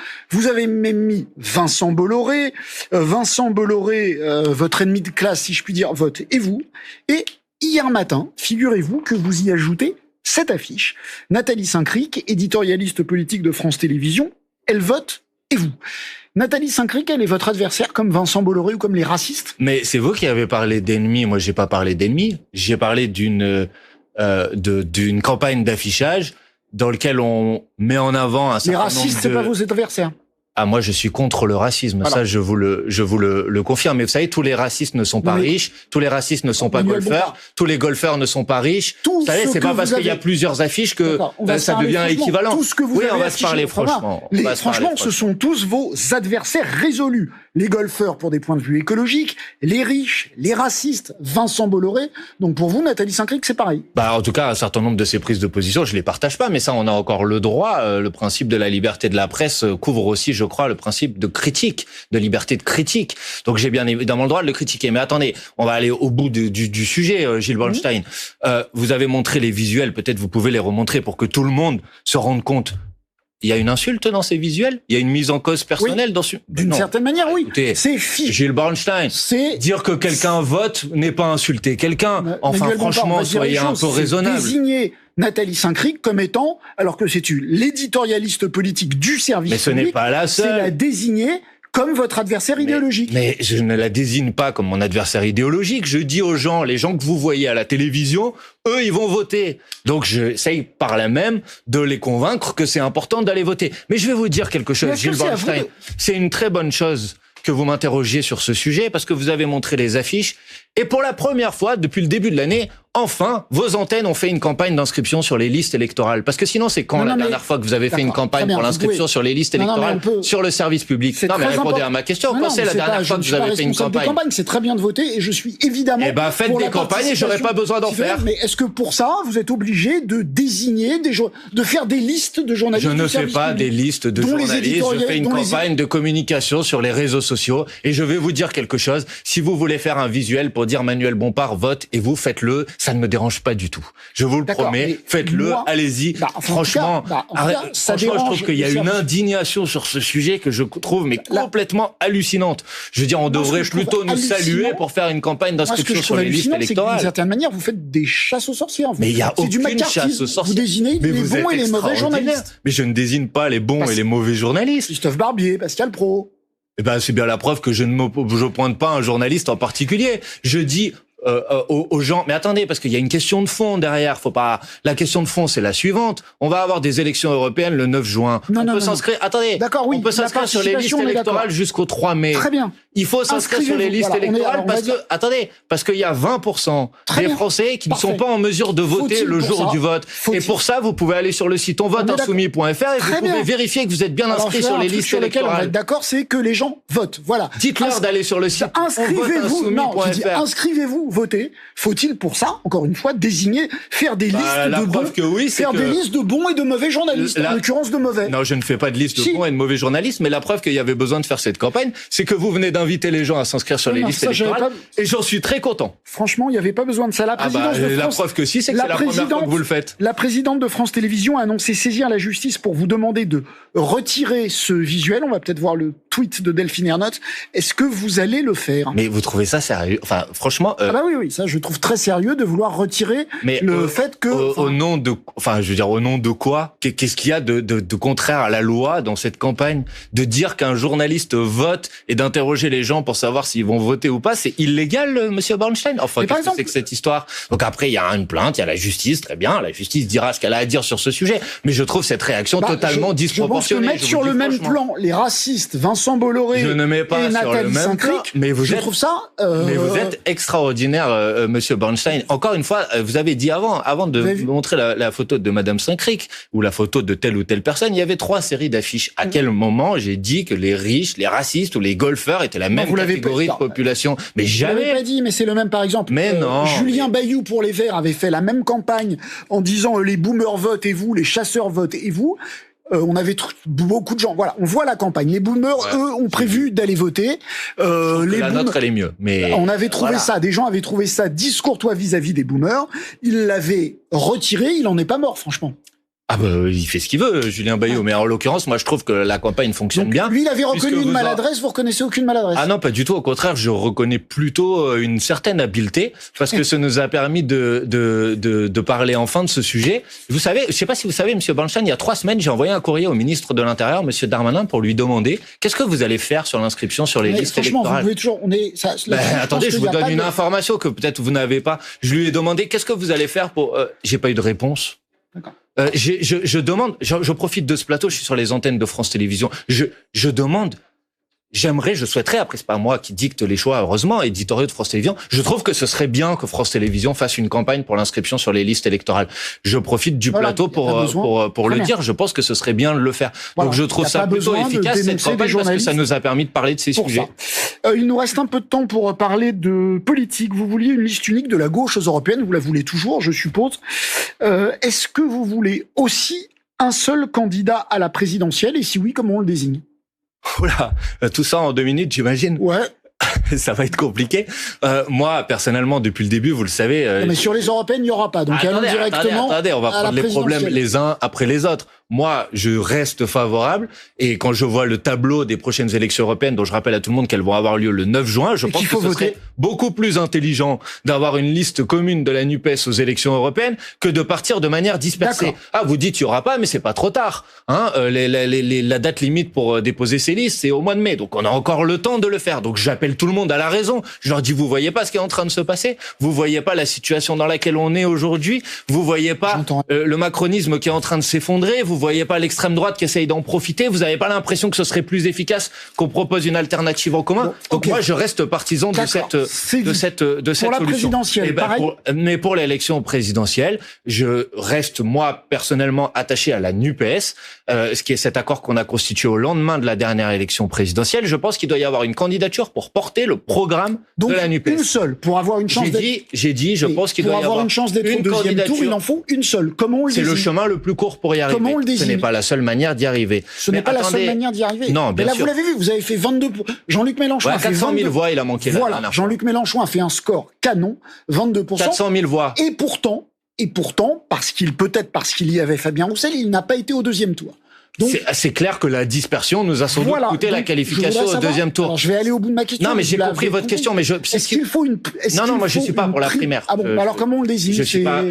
avez même mis Vincent Bolloré. Votre ennemi de classe, si je puis dire, vote. Et vous. Et hier matin, figurez-vous que vous y ajoutez cette affiche. Nathalie Saint-Cric, éditorialiste politique de France Télévisions, elle vote. Et vous. Nathalie Saint-Cric, elle est votre adversaire comme Vincent Bolloré ou comme les racistes? Mais c'est vous qui avez parlé d'ennemis. Moi, j'ai pas parlé d'ennemis. J'ai parlé d'une campagne d'affichage dans lequel on met en avant un certain nombre de... Les racistes, c'est pas vos adversaires? Ah, moi, je suis contre le racisme. Voilà. Ça, je vous le confirme. Mais vous savez, tous les racistes ne sont pas riches. Tous les racistes ne sont pas golfeurs. Tous les golfeurs ne sont pas riches. Vous savez, c'est pas parce qu'il y a plusieurs affiches que ça devient équivalent. Tout ce que vous on va se parler franchement. Franchement, ce sont tous vos adversaires résolus. Les golfeurs pour des points de vue écologiques, les riches, les racistes, Vincent Bolloré. Donc pour vous, Nathalie Saint-Cric, c'est pareil. En tout cas, un certain nombre de ces prises de position, je les partage pas, mais ça, on a encore le droit. Le principe de la liberté de la presse couvre aussi, je crois, le principe de critique, de liberté de critique. Donc j'ai bien évidemment le droit de le critiquer. Mais attendez, on va aller au bout du sujet, Gilles Bernstein. Vous avez montré les visuels, peut-être vous pouvez les remontrer pour que tout le monde se rende compte. Il y a une insulte dans ces visuels? Il y a une mise en cause personnelle dans ce... D'une certaine manière, oui. Écoutez, c'est Gilles Bernstein, dire que quelqu'un vote n'est pas insulter quelqu'un. Enfin, franchement, soyez un peu raisonnable. Désigner Nathalie Saint-Cric comme étant, alors que c'est l'éditorialiste politique du service public. Mais ce n'est pas la seule. C'est la désigner comme votre adversaire idéologique. Mais je ne la désigne pas comme mon adversaire idéologique. Je dis aux gens, les gens que vous voyez à la télévision, eux, ils vont voter. Donc, j'essaye par là même de les convaincre que c'est important d'aller voter. Mais je vais vous dire quelque chose, Gilles Bernstein. C'est une très bonne chose que vous m'interrogiez sur ce sujet parce que vous avez montré les affiches. Et pour la première fois, depuis le début de l'année, enfin, vos antennes ont fait une campagne d'inscription sur les listes électorales. Parce que sinon, c'est quand la dernière fois que vous avez fait une campagne pour l'inscription sur les listes électorales sur le service public? Non, mais répondez à ma question. Quand c'est la dernière fois que vous avez fait une campagne? C'est très bien de voter et je suis évidemment. Eh ben, faites des campagnes et j'aurais pas besoin d'en faire. Mais est-ce que pour ça, vous êtes obligé de désigner de faire des listes de journalistes? Je ne fais pas des listes de journalistes. Je fais une campagne de communication sur les réseaux sociaux et je vais vous dire quelque chose. Si vous voulez faire un visuel pour dire Manuel Bompard vote et vous faites-le, ça ne me dérange pas du tout. Je vous le promets, faites-le, allez-y. Franchement, je trouve qu'il y a une indignation sur ce sujet que je trouve complètement hallucinante. Je veux dire, on devrait plutôt nous saluer pour faire une campagne d'inscription sur les listes électorales. D'une certaine manière, vous faites des chasses aux sorcières. Mais il y a aucune chasse aux sorcières. Vous désignez les bons et les mauvais journalistes. Mais je ne désigne pas les bons et les mauvais journalistes. Christophe Barbier, Pascal Praud. Eh ben, c'est bien la preuve que je pointe pas un journaliste en particulier. Je dis aux gens, mais attendez, parce qu'il y a une question de fond derrière. La question de fond, c'est la suivante. On va avoir des élections européennes le 9 juin. On peut s'inscrire. Attendez. D'accord, oui. On peut s'inscrire sur les listes électorales jusqu'au 3 mai. Très bien. Il faut s'inscrire sur les listes électorales parce qu'il y a 20% des Français qui ne sont pas en mesure de voter le jour du vote. Et pour ça, vous pouvez aller sur le site onvoteinsoumis.fr et vous pouvez vérifier que vous êtes bien inscrit sur les listes électorales. On va être d'accord, c'est que les gens votent. Voilà. Dites-leur d'aller sur le site onvoteinsoumis.fr. Inscrivez-vous, votez. Faut-il pour ça, encore une fois, faire des listes de bons, des listes de bons et de mauvais journalistes, en l'occurrence de mauvais. Non, je ne fais pas de liste de bons et de mauvais journalistes, mais la preuve qu'il y avait besoin de faire cette campagne, c'est que vous venez d'inviter les gens à s'inscrire sur les listes électorales, et j'en suis très content. Franchement, il n'y avait pas besoin de ça. La preuve que si, c'est que c'est la première fois que vous le faites. La présidente de France Télévisions a annoncé saisir la justice pour vous demander de retirer ce visuel. On va peut-être voir le tweet de Delphine Ernotte. Est-ce que vous allez le faire? Mais vous trouvez ça sérieux? Enfin, franchement. Oui, ça, je trouve très sérieux de vouloir retirer fait que. Au nom de quoi? Qu'est-ce qu'il y a de contraire à la loi dans cette campagne? De dire qu'un journaliste vote et d'interroger les gens pour savoir s'ils vont voter ou pas, c'est illégal, monsieur Bornstein? Enfin, qu'est-ce que c'est que cette histoire? Donc après, il y a une plainte, il y a la justice, très bien. La justice dira ce qu'elle a à dire sur ce sujet. Mais je trouve cette réaction totalement disproportionnée. Je pense que mettre sur le même plan les racistes, Vincent Bolloré et Nathalie Saint-Cric, mais je trouve ça... Mais vous êtes extraordinaire, monsieur Bornstein. Encore une fois, vous avez dit avant de vous montrer la photo de madame Saint-Cric ou la photo de telle ou telle personne, il y avait 3 séries d'affiches. À quel moment j'ai dit que les riches, les racistes ou les golfeurs étaient la même catégorie de population? Mais jamais. Vous l'avez pas dit, mais c'est le même, par exemple. Mais non. Julien Bayou pour les Verts avait fait la même campagne en disant les boomers votent et vous, les chasseurs votent et vous. On avait beaucoup de gens. Voilà, on voit la campagne. Les boomers, eux, ont prévu d'aller voter. La nôtre, elle est mieux. Mais on avait trouvé ça. Des gens avaient trouvé ça discourtois vis-à-vis des boomers. Ils l'avaient retiré. Il en est pas mort, franchement. Ah il fait ce qu'il veut, Julien Bayou. Mais en l'occurrence, moi, je trouve que la campagne fonctionne bien. Lui, il avait reconnu une maladresse. Vous reconnaissez aucune maladresse? Ah non, pas du tout. Au contraire, je reconnais plutôt une certaine habileté parce que ça nous a permis de parler enfin de ce sujet. Vous savez, je sais pas si vous savez, monsieur Bornstein, il y a 3 semaines, j'ai envoyé un courrier au ministre de l'Intérieur, monsieur Darmanin, pour lui demander qu'est-ce que vous allez faire sur l'inscription sur les listes électorales. Vous pouvez toujours, attendez, je vous donne une information que peut-être vous n'avez pas. Je lui ai demandé qu'est-ce que vous allez faire pour, j'ai pas eu de réponse. D'accord. Je demande, je profite de ce plateau, je suis sur les antennes de France Télévisions, je demande, je souhaiterais, après c'est pas moi qui dicte les choix, heureusement, éditoriaux de France Télévisions, je trouve que ce serait bien que France Télévisions fasse une campagne pour l'inscription sur les listes électorales. Je profite du plateau pour le dire, je pense que ce serait bien de le faire. Donc je trouve ça plutôt efficace cette campagne parce que ça nous a permis de parler de ces sujets. Il nous reste un peu de temps pour parler de politique. Vous vouliez une liste unique de la gauche aux européennes, vous la voulez toujours, je suppose. Est-ce que vous voulez aussi un seul candidat à la présidentielle et si oui, comment on le désigne? Oula, tout ça en 2 minutes, j'imagine. Ouais. Ça va être compliqué. Moi, personnellement, depuis le début, vous le savez... mais sur les européennes, il n'y aura pas. Donc allons directement on va prendre les problèmes les uns après les autres. Moi, je reste favorable. Et quand je vois le tableau des prochaines élections européennes, dont je rappelle à tout le monde qu'elles vont avoir lieu le 9 juin, je pense que ce serait beaucoup plus intelligent d'avoir une liste commune de la NUPES aux élections européennes que de partir de manière dispersée. Ah, vous dites il y aura pas, mais c'est pas trop tard. La date limite pour déposer ces listes, c'est au mois de mai. Donc on a encore le temps de le faire. Donc j'appelle tout le monde à la raison. Je leur dis, vous voyez pas ce qui est en train de se passer? Vous voyez pas la situation dans laquelle on est aujourd'hui? Vous voyez pas le macronisme qui est en train de s'effondrer? Vous voyez pas l'extrême droite qui essaye d'en profiter? Vous avez pas l'impression que ce serait plus efficace qu'on propose une alternative en commun? Donc moi, je reste partisan de cette solution. Pour la présidentielle, pareil. Mais pour l'élection présidentielle, je reste, moi, personnellement, attaché à la NUPES, ce qui est cet accord qu'on a constitué au lendemain de la dernière élection présidentielle. Je pense qu'il doit y avoir une candidature pour porter le programme de la NUPES. Une seule, pour avoir une chance je pense qu'il doit y avoir une chance d'être au deuxième tour, il en faut une seule. Comment on le désigne? C'est le chemin le plus court pour y arriver. Comment on le désigne? Ce n'est pas la seule manière d'y arriver. Ce n'est pas la seule manière d'y arriver. Non, bien sûr. Mais là, sûr. vous l'avez vu, vous avez fait 22 pour... Jean-Luc Mélenchon a fait 400 000 voix, il a manqué la dernière fois. Jean-Luc Mélenchon a fait un score canon, 22%. 400 000 voix. Et pourtant, parce qu'il y avait Fabien Roussel, il n'a pas été au deuxième tour. C'est clair que la dispersion nous a sans doute coûté la qualification au deuxième tour. Alors, je vais aller au bout de ma question. Non, mais j'ai compris votre question, mais est-ce qu'il faut une... Non, moi je suis pas pour la primaire. Ah bon, alors comment on le désigne? Je suis pas...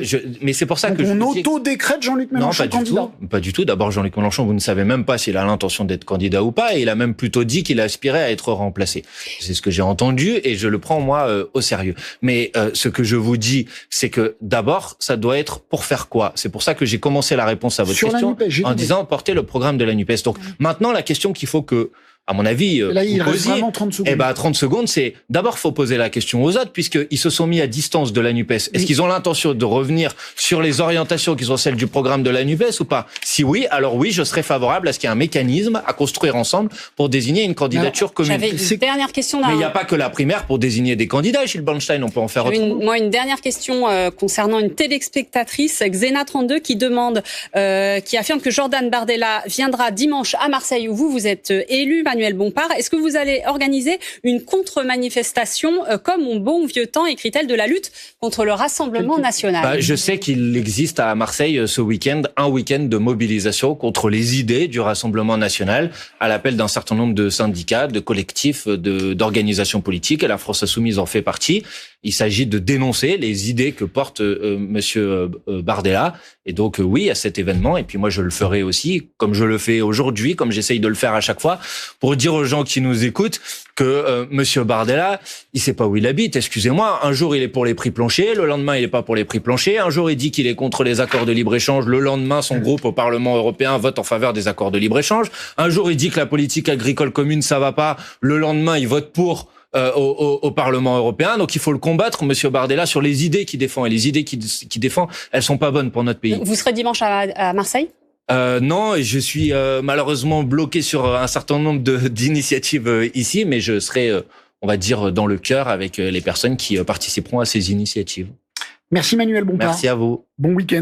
Mais c'est pour ça que on auto-décrète Jean-Luc Mélenchon candidat? Non, pas du tout. D'abord, Jean-Luc Mélenchon, vous ne savez même pas s'il a l'intention d'être candidat ou pas, et il a même plutôt dit qu'il aspirait à être remplacé. C'est ce que j'ai entendu, et je le prends, moi, au sérieux. Mais ce que je vous dis, c'est que d'abord, ça doit être pour faire quoi? C'est pour ça que j'ai commencé la réponse à votre question en disant porter le programme de la NUPES. Donc maintenant, la question qu'il faut que, à mon avis, là, il reste vraiment 30 secondes. 30 secondes, c'est d'abord faut poser la question aux autres, puisqu'ils se sont mis à distance de la NUPES. Est-ce qu'ils ont l'intention de revenir sur les orientations qui sont celles du programme de la NUPES ou pas? Si oui, alors oui, je serais favorable à ce qu'il y ait un mécanisme à construire ensemble pour désigner une candidature commune. J'avais une dernière question. Mais il n'y a pas que la primaire pour désigner des candidats, Gilles Bernstein, on peut en faire autrement. Moi, une dernière question concernant une téléspectatrice, Xena32, qui demande, qui affirme que Jordan Bardella viendra dimanche à Marseille où vous êtes élu, Manuel Bompard. Est-ce que vous allez organiser une contre-manifestation comme au bon vieux temps, écrit-elle, de la lutte contre le Rassemblement national? Je sais qu'il existe à Marseille ce week-end un week-end de mobilisation contre les idées du Rassemblement national à l'appel d'un certain nombre de syndicats, de collectifs, d'organisations politiques, et la France Insoumise en fait partie. Il s'agit de dénoncer les idées que porte monsieur Bardella. Et donc oui, à cet événement, et puis moi je le ferai aussi, comme je le fais aujourd'hui, comme j'essaye de le faire à chaque fois, pour dire aux gens qui nous écoutent que monsieur Bardella, il sait pas où il habite, excusez-moi. Un jour il est pour les prix planchers, le lendemain il est pas pour les prix planchers. Un jour il dit qu'il est contre les accords de libre-échange, le lendemain son groupe au Parlement européen vote en faveur des accords de libre-échange. Un jour il dit que la politique agricole commune ça va pas, le lendemain il vote pour au Parlement européen. Donc il faut le combattre, monsieur Bardella, sur les idées qu'il défend. Et les idées qu'il défend, elles sont pas bonnes pour notre pays. Vous serez dimanche à Marseille? Non, je suis malheureusement bloqué sur un certain nombre d'initiatives ici, mais je serai, on va dire, dans le cœur avec les personnes qui participeront à ces initiatives. Merci Manuel Bompard. Merci à vous. Bon week-end.